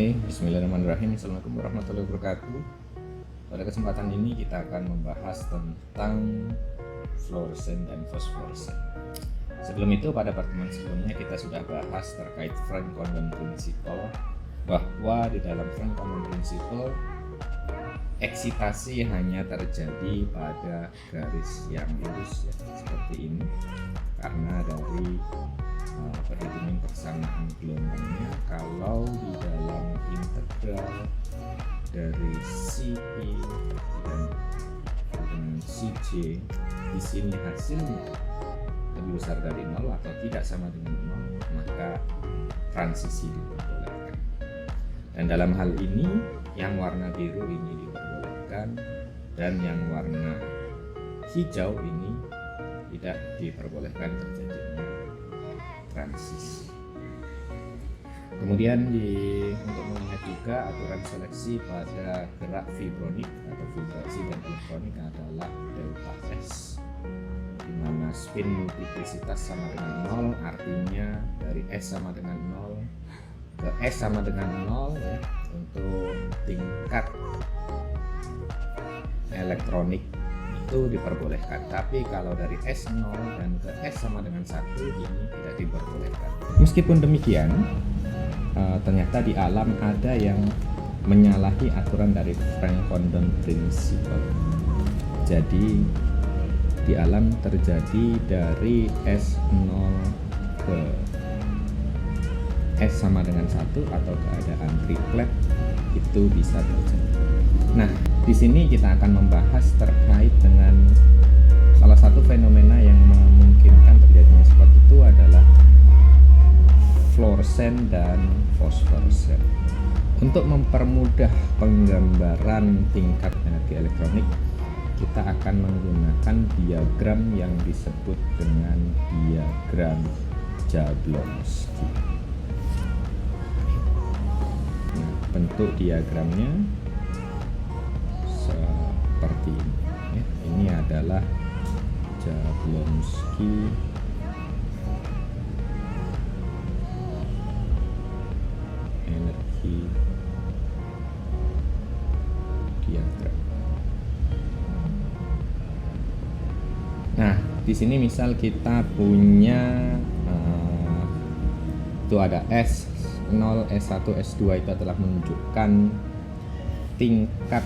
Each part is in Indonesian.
Oke, bismillahirrahmanirrahim. Assalamualaikum warahmatullahi wabarakatuh. Pada kesempatan ini kita akan membahas tentang fluoresen dan fosforesen. Sebelum itu, pada pertemuan sebelumnya kita sudah bahas terkait Frank-Condon Principle, bahwa di dalam Frank-Condon Principle eksitasi hanya terjadi pada garis yang lurus ya, seperti ini, karena dari perhitungan persamaan gelombangnya. Kalau di dalam integral dari CE dan dengan CJ di sini hasilnya lebih besar dari 0 atau tidak sama dengan 0, maka transisi diperbolehkan. Dan dalam hal ini yang warna biru ini diperbolehkan dan yang warna hijau ini tidak diperbolehkan terjadinya transisi. Kemudian untuk mengingat juga aturan seleksi pada gerak fibronik atau vibrasi dan elektronik adalah delta S, di mana spin multiplisitas sama dengan 0, artinya dari S sama dengan 0 ke S sama dengan 0 ya, untuk tingkat elektronik itu diperbolehkan, tapi kalau dari S0 dan ke S sama dengan 1 ini tidak diperbolehkan. Meskipun demikian, ternyata di alam ada yang menyalahi aturan dari Frank-Condon Principle. Jadi di alam terjadi dari S0 ke S sama dengan 1 atau keadaan triplet itu bisa terjadi. Nah, di sini kita akan membahas terkait dengan salah satu fenomena yang memungkinkan terjadinya seperti itu adalah fluoresen dan fosforesen. Untuk mempermudah penggambaran tingkat energi elektronik, kita akan menggunakan diagram yang disebut dengan diagram Jablonski. Nah, bentuk diagramnya seperti ini ya. Ini adalah Jablonski energi diagram. Nah, di sini misal kita punya itu ada S0, S1, S2 itu adalah menunjukkan tingkat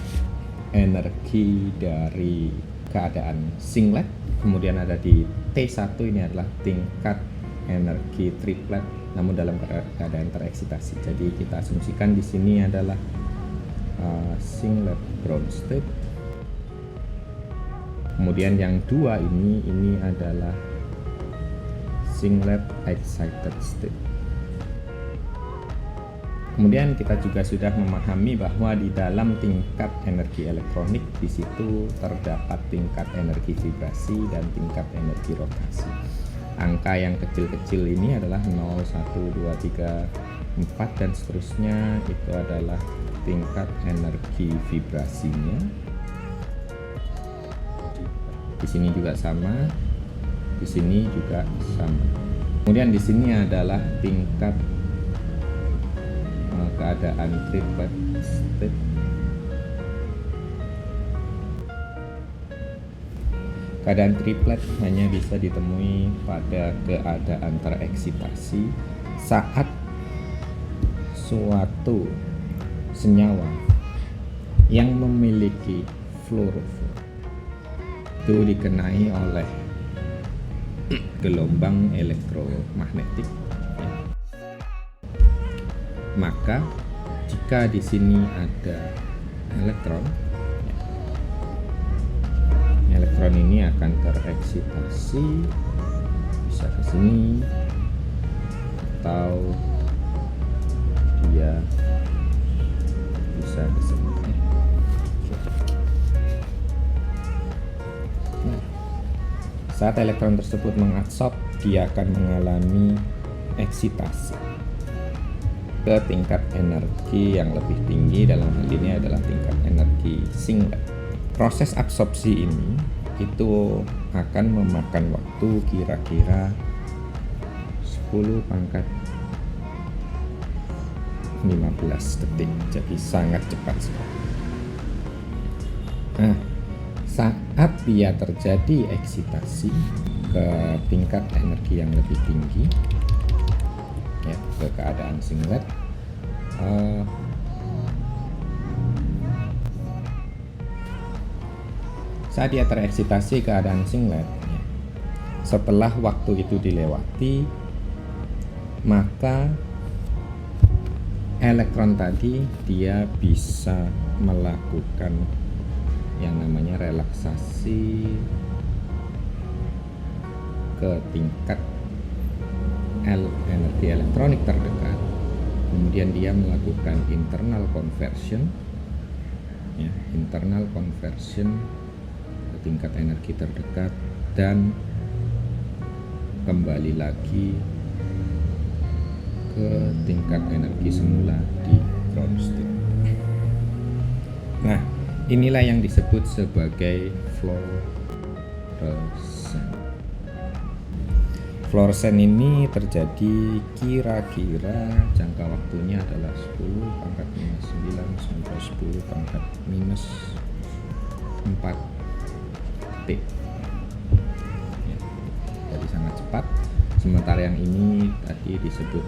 energi dari keadaan singlet. Kemudian ada di T1 ini adalah tingkat energi triplet namun dalam keadaan tereksitasi. Jadi kita asumsikan di sini adalah singlet ground state. Kemudian yang dua ini adalah singlet excited state. Kemudian kita juga sudah memahami bahwa di dalam tingkat energi elektronik di situ terdapat tingkat energi vibrasi dan tingkat energi rotasi. Angka yang kecil-kecil ini adalah 0, 1, 2, 3, 4 dan seterusnya, itu adalah tingkat energi vibrasinya. Di sini juga sama, di sini juga sama. Kemudian di sini adalah tingkat keadaan triplet state. Keadaan triplet hanya bisa ditemui pada keadaan tereksitasi saat suatu senyawa yang memiliki fluorofil itu dikenai oleh gelombang elektromagnetik. Maka jika di sini ada elektron, elektron ini akan tereksitasi bisa ke sini atau dia bisa ke sini. Nah, saat elektron tersebut mengabsorb, dia akan mengalami eksitasi ke tingkat energi yang lebih tinggi. Dalam hal ini adalah tingkat energi singlet. Proses absorpsi ini itu akan memakan waktu kira-kira 10 pangkat 15 detik, jadi sangat cepat sekali. Nah, saat dia terjadi eksitasi ke tingkat energi yang lebih tinggi, ya, ke keadaan singlet, saat dia tereksitasi keadaan singlet, ya, setelah waktu itu dilewati, maka elektron tadi dia bisa melakukan yang namanya relaksasi ke tingkat energi elektronik terdekat. Kemudian dia melakukan internal conversion, ya, internal conversion ke tingkat energi terdekat dan kembali lagi ke tingkat energi semula di ground state. Nah, inilah yang disebut sebagai fluorescence. Fluorescence ini terjadi kira-kira jangka waktunya adalah 10 pangkat minus 9 sampai 10 pangkat minus 4 detik. Ya, jadi sangat cepat. Sementara yang ini tadi disebut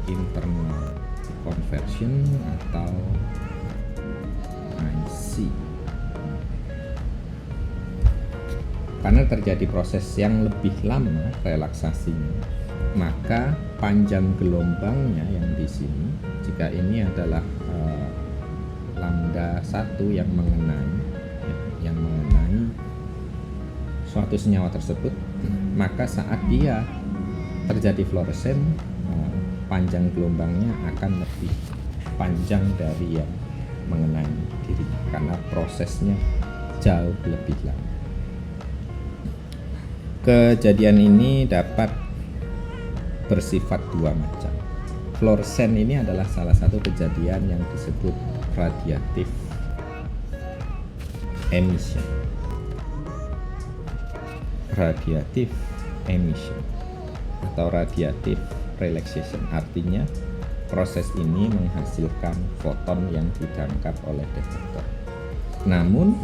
internal conversion atau IC. Karena terjadi proses yang lebih lama relaksasinya, maka panjang gelombangnya yang di sini, jika ini adalah lambda 1 yang mengenai, ya, yang mengenai suatu senyawa tersebut, maka saat dia terjadi fluoresen, panjang gelombangnya akan lebih panjang dari yang mengenai diri karena prosesnya jauh lebih lama. Kejadian ini dapat bersifat dua macam. Fluoresen ini adalah salah satu kejadian yang disebut radiative emission. Radiative emission atau radiative relaxation, artinya proses ini menghasilkan foton yang ditangkap oleh detektor. Namun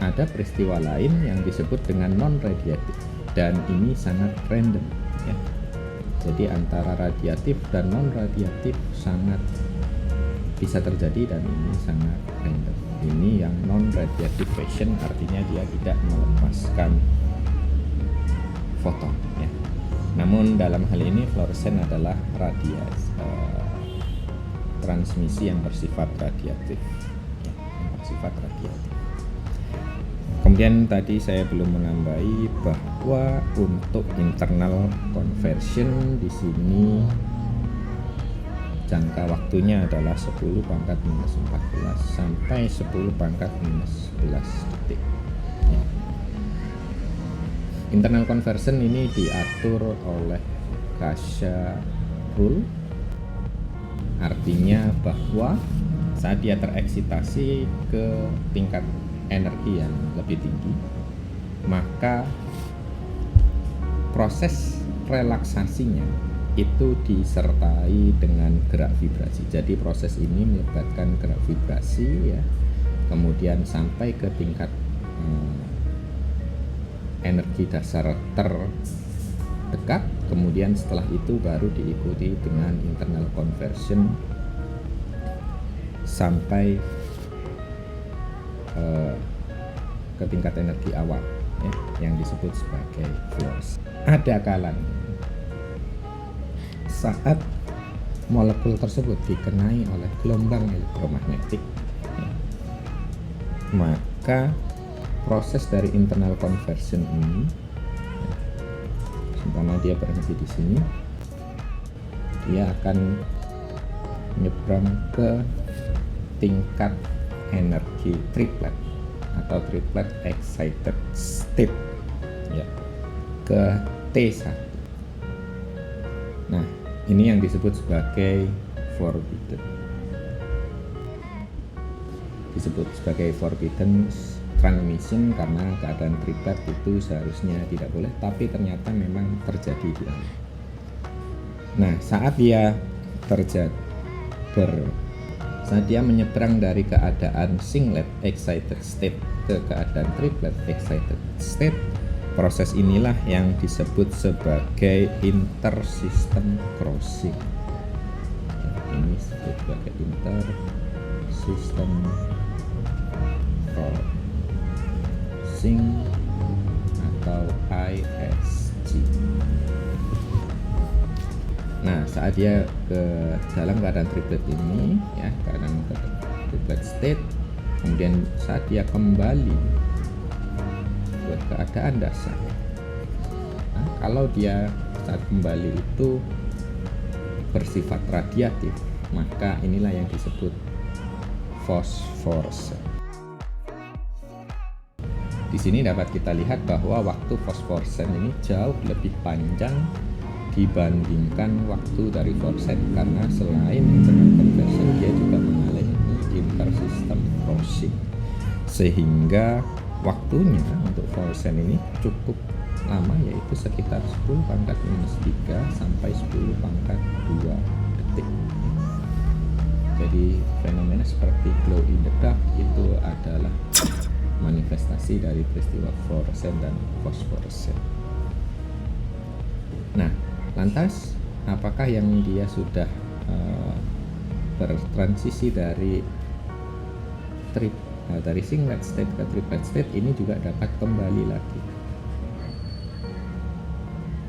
ada peristiwa lain yang disebut dengan non-radiatif, dan ini sangat random, ya. Jadi antara radiatif dan non-radiatif sangat bisa terjadi, dan ini sangat random. Ini yang non-radiative fashion, artinya dia tidak melepaskan foton, ya. Namun dalam hal ini fluoresen adalah transmisi yang bersifat radiatif, ya, yang bersifat radiatif. Kemudian tadi saya belum menambahi bahwa untuk internal conversion di sini jangka waktunya adalah 10 pangkat minus 14 sampai 10 pangkat minus 11 detik. Ya. Internal conversion ini diatur oleh Cauchy rule, artinya bahwa saat dia tereksitasi ke tingkat energi yang lebih tinggi, maka proses relaksasinya itu disertai dengan gerak vibrasi. Jadi proses ini melibatkan gerak vibrasi, ya, kemudian sampai ke tingkat energi dasar terdekat, kemudian setelah itu baru diikuti dengan internal conversion sampai ke tingkat energi awal, ya, yang disebut sebagai fluorescence. Ada kalanya saat molekul tersebut dikenai oleh gelombang elektromagnetik, ya, maka proses dari internal conversion ini, ya, seumpama dia berhenti di sini, dia akan nyebrang ke tingkat energi triplet atau triplet excited state, ya, ke T1. Nah, ini yang disebut sebagai forbidden. Disebut sebagai forbidden transmission karena keadaan triplet itu seharusnya tidak boleh, tapi ternyata memang terjadi di alam. Nah, saat dia terjadi saat dia menyeberang dari keadaan singlet excited state ke keadaan triplet excited state. Proses inilah yang disebut sebagai intersystem crossing. Ini disebut sebagai intersystem crossing atau ISC. Nah, saat dia ke dalam keadaan triplet ini, ya, keadaan triplet state, kemudian saat dia kembali ke keadaan dasar, nah, kalau dia saat kembali itu bersifat radiatif, maka inilah yang disebut fosforsen. Di sini dapat kita lihat bahwa waktu fosforsen ini jauh lebih panjang dibandingkan waktu dari fluorescent, karena selain internal conversion dia juga mengalami intersystem crossing, sehingga waktunya untuk fluorescent ini cukup lama, yaitu sekitar 10 pangkat minus 3 sampai 10 pangkat 2 detik. Jadi fenomena seperti glow in the dark itu adalah manifestasi dari peristiwa fluorescent dan fosforescent. Nah, lantas, apakah yang dia sudah bertransisi dari singlet state ke triplet state ini juga dapat kembali lagi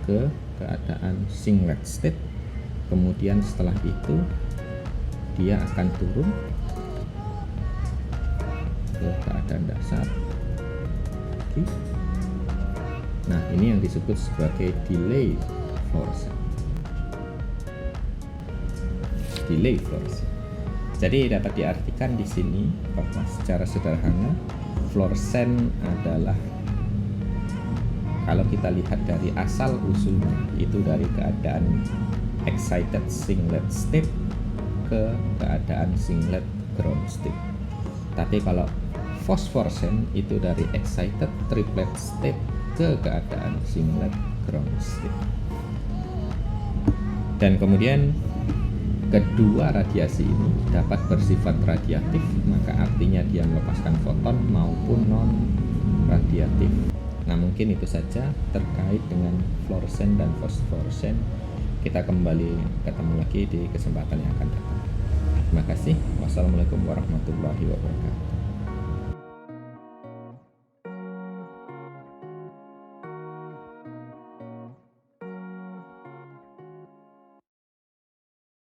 ke keadaan singlet state. Kemudian setelah itu dia akan turun ke keadaan dasar. Nah, ini yang disebut sebagai delay fluorescent. Delay fluorescent. Jadi dapat diartikan di sini bahwa secara sederhana fluorescent adalah, kalau kita lihat dari asal usulnya, itu dari keadaan excited singlet state ke keadaan singlet ground state. Tapi kalau fosforescent itu dari excited triplet state ke keadaan singlet ground state. Dan kemudian kedua radiasi ini dapat bersifat radiatif, maka artinya dia melepaskan foton maupun non radiatif. Nah, mungkin itu saja terkait dengan fluorescent dan fosforescent. Kita kembali ketemu lagi di kesempatan yang akan datang. Terima kasih. Wassalamualaikum warahmatullahi wabarakatuh.